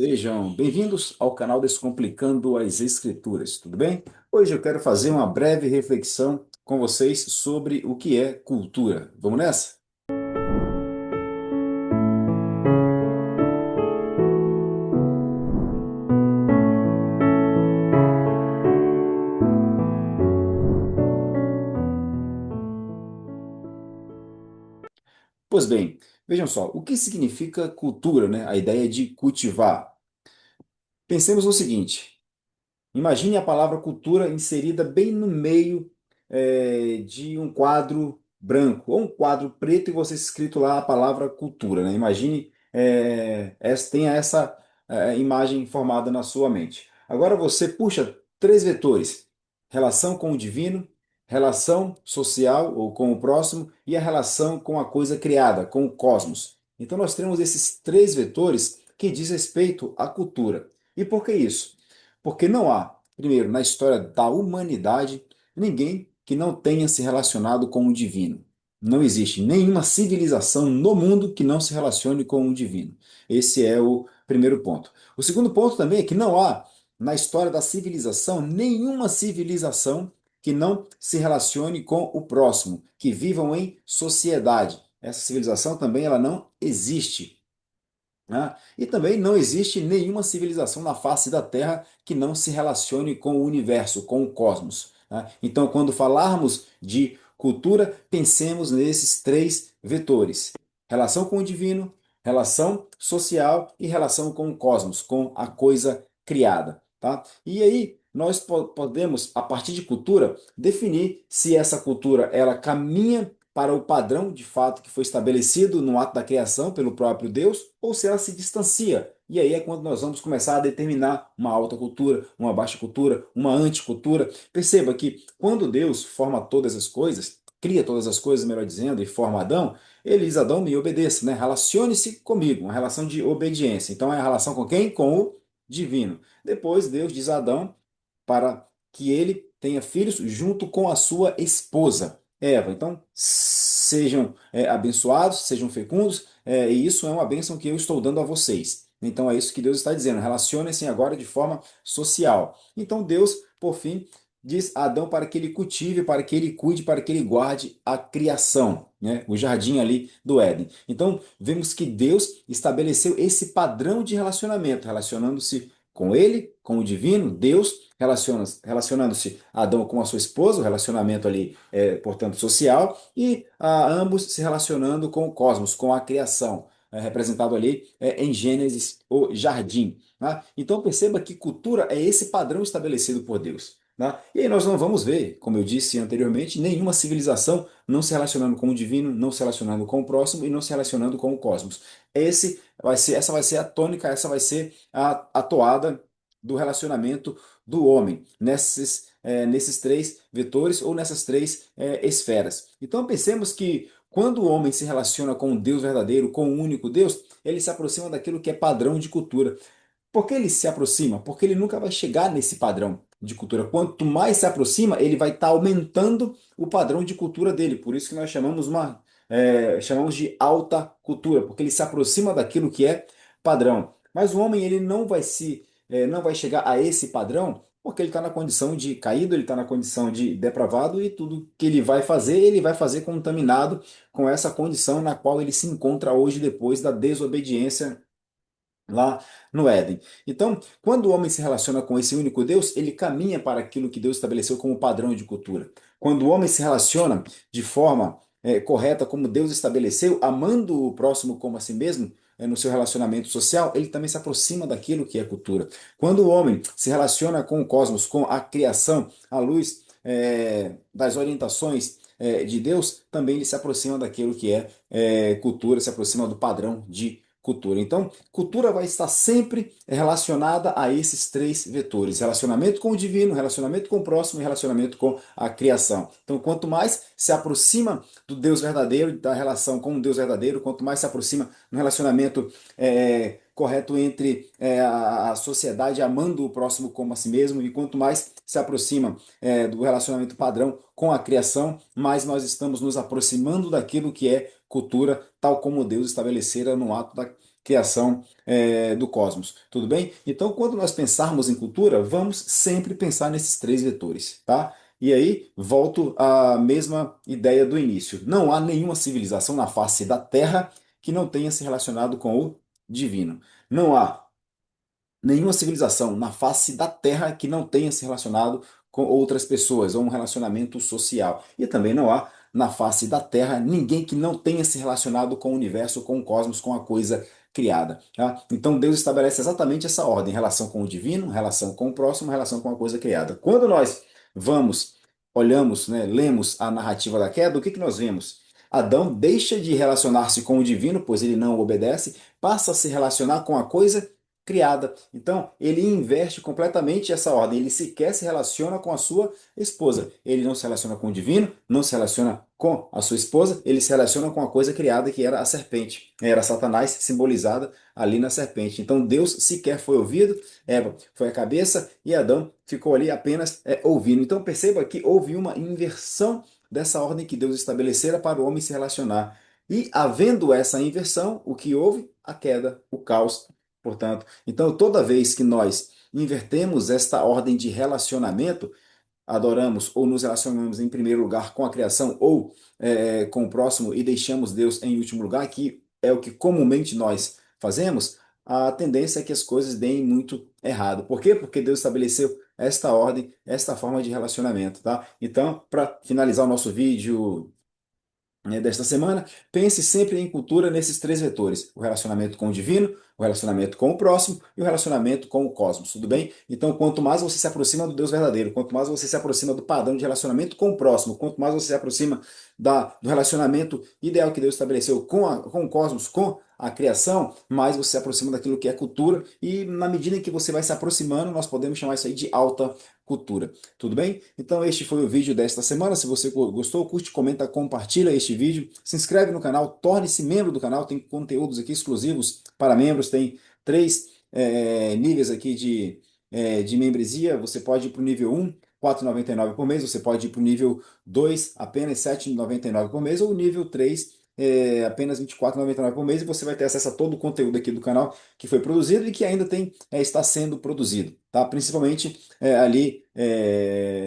Sejam bem-vindos ao canal Descomplicando as Escrituras, tudo bem? Hoje eu quero fazer uma breve reflexão com vocês sobre o que é cultura. Vamos nessa? Pois bem, vejam só, o que significa cultura, né? A ideia de cultivar. Pensemos no seguinte. Imagine a palavra cultura inserida bem no meio de um quadro branco ou um quadro preto e você escrito lá a palavra cultura, né? Imagine, tenha essa imagem formada na sua mente. Agora você puxa três vetores: relação com o divino, relação social ou com o próximo e a relação com a coisa criada, com o cosmos. Então nós temos esses três vetores que diz respeito à cultura. E por que isso? Porque não há, primeiro, na história da humanidade, ninguém que não tenha se relacionado com o divino. Não existe nenhuma civilização no mundo que não se relacione com o divino. Esse é o primeiro ponto. O segundo ponto também é que não há, na história da civilização, nenhuma civilização que não se relacione com o próximo, que vivam em sociedade. Essa civilização também ela não existe, né? E também não existe nenhuma civilização na face da Terra que não se relacione com o universo, com o cosmos, né? Então, quando falarmos de cultura, pensemos nesses três vetores: relação com o divino, relação social e relação com o cosmos, com a coisa criada, tá? E aí nós podemos, a partir de cultura, definir se essa cultura ela caminha para o padrão de fato que foi estabelecido no ato da criação pelo próprio Deus, ou se ela se distancia. E aí é quando nós vamos começar a determinar uma alta cultura, uma baixa cultura, uma anticultura. Perceba que quando Deus forma todas as coisas, cria todas as coisas, melhor dizendo, e forma Adão, ele diz: Adão, me obedeça, né? Relacione-se comigo, uma relação de obediência. Então é a relação com quem? Com o divino. Depois Deus diz a Adão para que ele tenha filhos junto com a sua esposa, Eva. Então, sejam abençoados, sejam fecundos, e isso é uma bênção que eu estou dando a vocês. Então, é isso que Deus está dizendo. Relacionem-se agora de forma social. Então, Deus, por fim, diz a Adão para que ele cultive, para que ele cuide, para que ele guarde a criação, né? O jardim ali do Éden. Então, vemos que Deus estabeleceu esse padrão de relacionamento, relacionando-se com ele, com o divino, Deus, relacionando-se Adão com a sua esposa, o relacionamento ali, portanto, social, e ambos se relacionando com o cosmos, com a criação, representado ali em Gênesis, o jardim, né? Então perceba que cultura é esse padrão estabelecido por Deus, né? E aí nós não vamos ver, como eu disse anteriormente, nenhuma civilização não se relacionando com o divino, não se relacionando com o próximo e não se relacionando com o cosmos. Essa vai ser a tônica, essa vai ser a toada do relacionamento do homem nesses três vetores ou nessas três esferas. Então pensemos que quando o homem se relaciona com o Deus verdadeiro, com o único Deus, ele se aproxima daquilo que é padrão de cultura. Por que ele se aproxima? Porque ele nunca vai chegar nesse padrão de cultura. Quanto mais se aproxima, ele vai estar aumentando o padrão de cultura dele. Por isso que nós chamamos de alta cultura, porque ele se aproxima daquilo que é padrão. Mas o homem ele não vai chegar a esse padrão porque ele está na condição de caído, ele está na condição de depravado e tudo que ele vai fazer contaminado com essa condição na qual ele se encontra hoje depois da desobediência lá no Éden. Então, quando o homem se relaciona com esse único Deus, ele caminha para aquilo que Deus estabeleceu como padrão de cultura. Quando o homem se relaciona de forma correta, como Deus estabeleceu, amando o próximo como a si mesmo, no seu relacionamento social, ele também se aproxima daquilo que é cultura. Quando o homem se relaciona com o cosmos, com a criação, à luz das orientações de Deus, também ele se aproxima daquilo que é cultura, se aproxima do padrão de cultura. Então, cultura vai estar sempre relacionada a esses três vetores: relacionamento com o divino, relacionamento com o próximo e relacionamento com a criação. Então, quanto mais se aproxima do Deus verdadeiro, da relação com o Deus verdadeiro, quanto mais se aproxima no relacionamento correto entre a sociedade amando o próximo como a si mesmo, e quanto mais se aproxima do relacionamento padrão com a criação, mais nós estamos nos aproximando daquilo que é cultura, tal como Deus estabelecera no ato criação do cosmos, tudo bem? Então, quando nós pensarmos em cultura, vamos sempre pensar nesses três vetores, tá? E aí, volto à mesma ideia do início. Não há nenhuma civilização na face da Terra que não tenha se relacionado com o divino. Não há nenhuma civilização na face da Terra que não tenha se relacionado com outras pessoas, ou um relacionamento social. E também não há na face da Terra ninguém que não tenha se relacionado com o universo, com o cosmos, com a coisa criada. Tá? Então Deus estabelece exatamente essa ordem, relação com o divino, relação com o próximo, relação com a coisa criada. Quando nós vamos, olhamos, né, lemos a narrativa da queda, o que que nós vemos? Adão deixa de relacionar-se com o divino, pois ele não obedece, passa a se relacionar com a coisa criada. Então, ele inverte completamente essa ordem. Ele sequer se relaciona com a sua esposa. Ele não se relaciona com o divino, não se relaciona com a sua esposa, ele se relaciona com a coisa criada que era a serpente. Era Satanás simbolizada ali na serpente. Então, Deus sequer foi ouvido, Eva foi a cabeça e Adão ficou ali apenas ouvindo. Então, perceba que houve uma inversão dessa ordem que Deus estabelecera para o homem se relacionar. E, havendo essa inversão, o que houve? A queda, o caos. Portanto, então toda vez que nós invertemos esta ordem de relacionamento, adoramos ou nos relacionamos em primeiro lugar com a criação ou com o próximo e deixamos Deus em último lugar, que é o que comumente nós fazemos, a tendência é que as coisas deem muito errado. Por quê? Porque Deus estabeleceu esta ordem, esta forma de relacionamento, tá? Então, para finalizar o nosso vídeo desta semana, pense sempre em cultura nesses três vetores: o relacionamento com o divino, o relacionamento com o próximo e o relacionamento com o cosmos, tudo bem? Então, quanto mais você se aproxima do Deus verdadeiro, quanto mais você se aproxima do padrão de relacionamento com o próximo, quanto mais você se aproxima do relacionamento ideal que Deus estabeleceu com o cosmos, com a criação, mais você se aproxima daquilo que é cultura, e na medida em que você vai se aproximando, nós podemos chamar isso aí de alta cultura. Tudo bem? Então este foi o vídeo desta semana. Se você gostou, curte, comenta, compartilha este vídeo. Se inscreve no canal, torne-se membro do canal. Tem conteúdos aqui exclusivos para membros. Tem três níveis aqui de membresia. Você pode ir para o nível 1, R$ 4,99 por mês. Você pode ir para o nível 2, apenas R$ 7,99 por mês. Ou o nível 3, apenas R$ 24,99 por mês. E você vai ter acesso a todo o conteúdo aqui do canal que foi produzido e que ainda está sendo produzido. Tá? Principalmente ali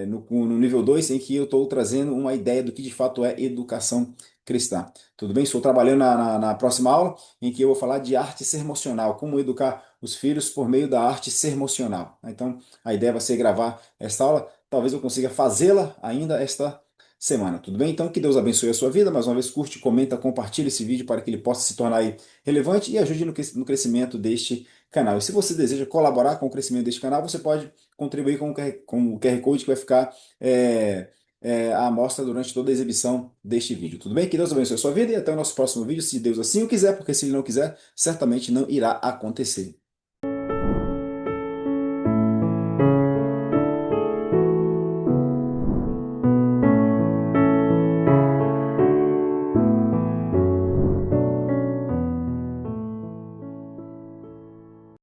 no nível 2 em que eu estou trazendo uma ideia do que de fato é educação cristã. Tudo bem? Estou trabalhando na próxima aula, em que eu vou falar de arte sermocional, como educar os filhos por meio da arte sermocional. Então, a ideia vai ser gravar esta aula, talvez eu consiga fazê-la ainda esta semana. Tudo bem? Então, que Deus abençoe a sua vida. Mais uma vez, curte, comenta, compartilhe esse vídeo para que ele possa se tornar aí relevante e ajude no crescimento deste canal. E se você deseja colaborar com o crescimento deste canal, você pode contribuir com o QR Code que vai ficar à mostra durante toda a exibição deste vídeo. Tudo bem? Que Deus abençoe a sua vida e até o nosso próximo vídeo, se Deus assim o quiser, porque se Ele não quiser, certamente não irá acontecer.